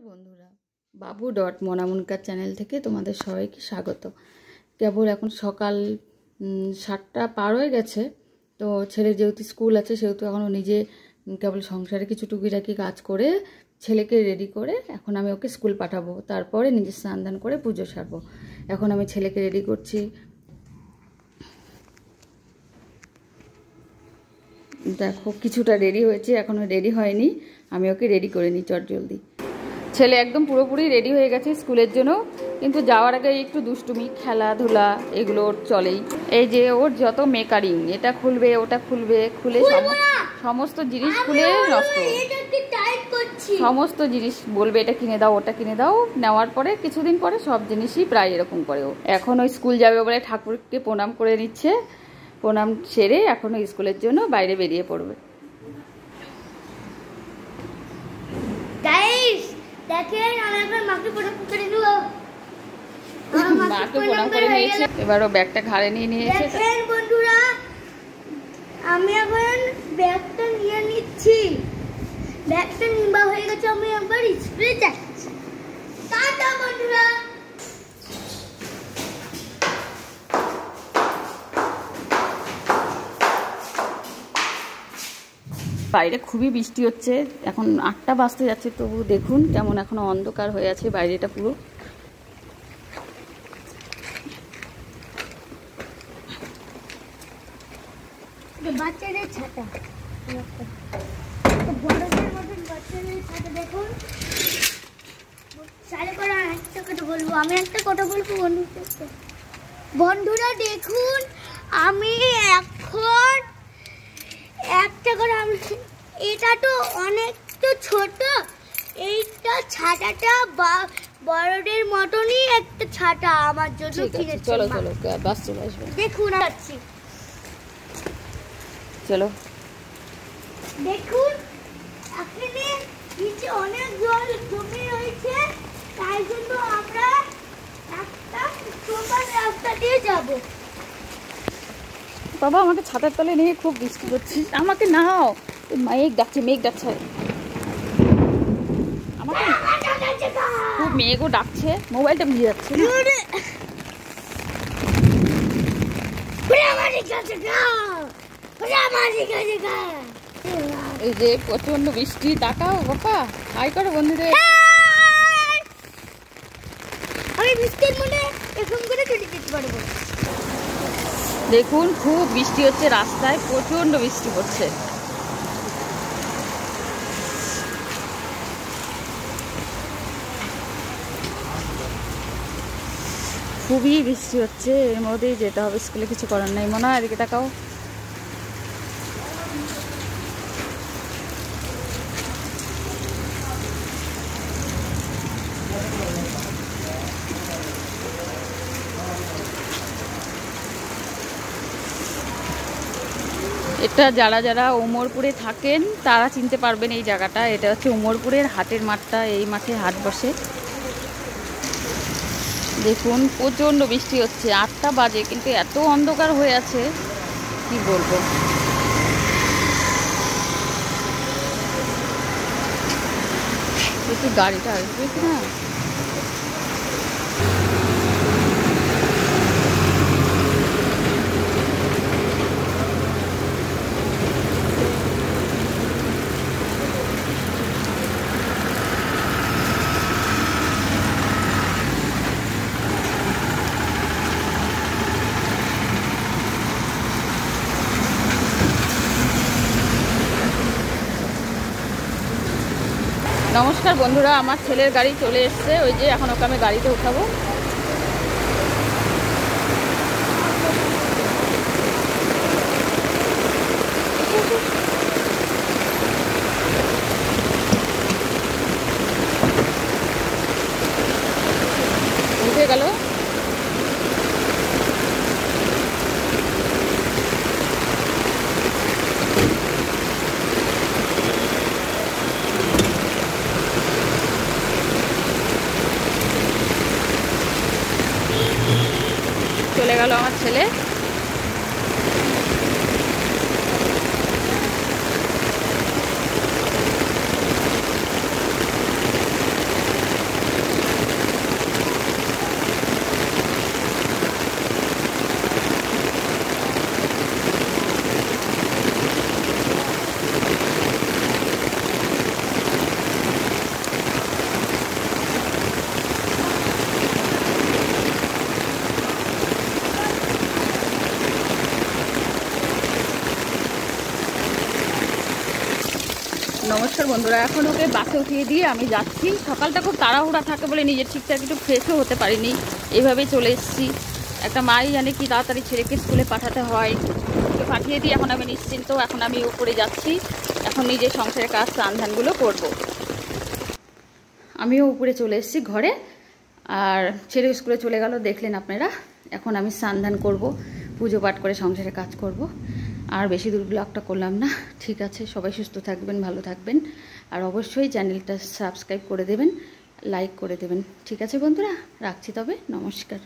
বন্ধুরা, বাবু dot মনামুনকার channel থেকে তোমাদের সবাইকে স্বাগত। কেবল এখন সকাল 7টা পার হয়ে গেছে। তো ছেলের যেহেতু স্কুল আছে সেহেতু এখনও নিজে কেবল সংসারে কিছু টুকিটাকি কাজ করে ছেলেকে রেডি করে এখন আমি ওকে স্কুল পাঠাবো। তারপরে নিজে স্নান দান করে পুজো সারবো। এখন আমি ছেলেকে রেডি করছি। দেখো কিছুটা রেডি হয়েছে, এখনও রেডি হয়নি। আমি ওকে রেডি করে নিই চটজলদি। ছেলে একদম পুরোপুরি রেডি হয়ে গেছে স্কুলের জন্য, কিন্তু যাওয়ার আগে একটু দুষ্টুমি খেলাধুলা এগুলো ওর চলেই। এই যে ওর যত মেকারিং, এটা খুলবে ওটা খুলবে, খুলে সমস্ত জিনিস খুলে নষ্ট, সমস্ত জিনিস বলবে এটা কিনে দাও ওটা কিনে দাও। নেওয়ার পরে কিছুদিন পরে সব জিনিসই প্রায় এরকম করে। ও এখন ওই স্কুল যাবে বলে ঠাকুরকে প্রণাম করে নিচ্ছে। প্রণাম সেরে এখন স্কুলের জন্য বাইরে বেরিয়ে পড়বে। মাকে প্রণাম করে নিয়েছে, এবার ও ব্যাগটা ঘাড়ে নিয়ে নিয়েছে। বন্ধুরা, আমি এখন ব্যাগটা নিয়ে নিচ্ছি। ব্যাগটা নিবা হয়ে গেছে, আমি একবার স্কুলে যাচ্ছি। টাটা বন্ধুরা। বাইরে খুবই বৃষ্টি হচ্ছে, এখন 8টা বাজতে যাচ্ছে, তবু দেখুন কেমন এখনো অন্ধকার হয়ে আছে বাইরেটা পুরো। বাচ্চাদের ছাতা, বড়দের মতন বাচ্চাদের ছাতা দেখুন। চালে করে একটা কথা বলবো, আমি একটা কথা বলবো বন্ধুরা দেখুন, আমি এখন একটা করে, এটা তো অনেক তো ছোট, এইটা ছাতাটা বড়দের মতনই একটা ছাতা আমার জন্য কিনেছি। চলো চলো বাস চলে আসবে, দেখুন আসছি। চলো দেখুন এখানে নিচে অনেক জল জমে রয়েছে, তাই জন্য আমরা একটা ছোট রাস্তা দিয়ে যাব। বাবা আমাকে ছাতার তলে নিয়ে খুব বৃষ্টি হচ্ছে, আমাকে নাও। মেঘ ডাকছে, মেঘ ডাকছে, আমাকে খুব মেঘও ডাকছে, মোবাইলটা ভিজে যাচ্ছে। এই যে প্রচন্ড বৃষ্টি, তাকাও বাবা, হাই করো বন্ধুদের। আমি বৃষ্টির মধ্যে এরকম করে চলে যেতে পারবো। দেখুন খুব বৃষ্টি হচ্ছে, রাস্তায় প্রচন্ড বৃষ্টি পড়ছে। খুবই বৃষ্টি হচ্ছে, এর মধ্যেই যেতে হবে স্কুলে, কিছু করার নাই। মনে হয় এদিকে তাকাও। এটা যারা যারা উমরপুরে থাকেন তারা চিনতে পারবেন এই জায়গাটা। এটা হচ্ছে উমরপুরের হাটের মাঠটা, এই মাঠে হাট বসে। দেখুন প্রচণ্ড বৃষ্টি হচ্ছে, 8টা বাজে কিন্তু এত অন্ধকার হয়ে আছে কি বলবো। একটু গাড়িটা আসবে কিনা। নমস্কার বন্ধুরা, আমার ছেলের গাড়ি চলে এসছে, ওই যে এখন ওকে আমি গাড়িতে উঠাবো। উঠে গেল। চলে গেল আমার ছেলে। নমস্কার বন্ধুরা, এখন ওকে বাসে উঠিয়ে দিয়ে আমি যাচ্ছি। সকালটা খুব তাড়াহুড়া থাকে বলে নিজের ঠিকঠাক একটু ফ্রেশও হতে পারিনি, এইভাবেই চলে এসেছি। একটা মাই জানে কি তাড়াতাড়ি ছেলেকে স্কুলে পাঠাতে হয়, ওকে পাঠিয়ে দিয়ে এখন আমি নিশ্চিন্ত। এখন আমি উপরে যাচ্ছি, এখন নিজের সংসারের কাজ রান্ধানগুলো করব। আমিও উপরে চলে এসেছি ঘরে, আর ছেলে স্কুলে চলে গেল দেখলেন আপনারা। এখন আমি স্নান করব, পুজো পাঠ করে সংসারে কাজ করব। আর বেশি দূর ব্লগটা করলাম না। ঠিক আছে, সবাই সুস্থ থাকবেন, ভালো থাকবেন, আর অবশ্যই চ্যানেলটা সাবস্ক্রাইব করে দেবেন, লাইক করে দেবেন। ঠিক আছে বন্ধুরা, রাখছি তবে, নমস্কার।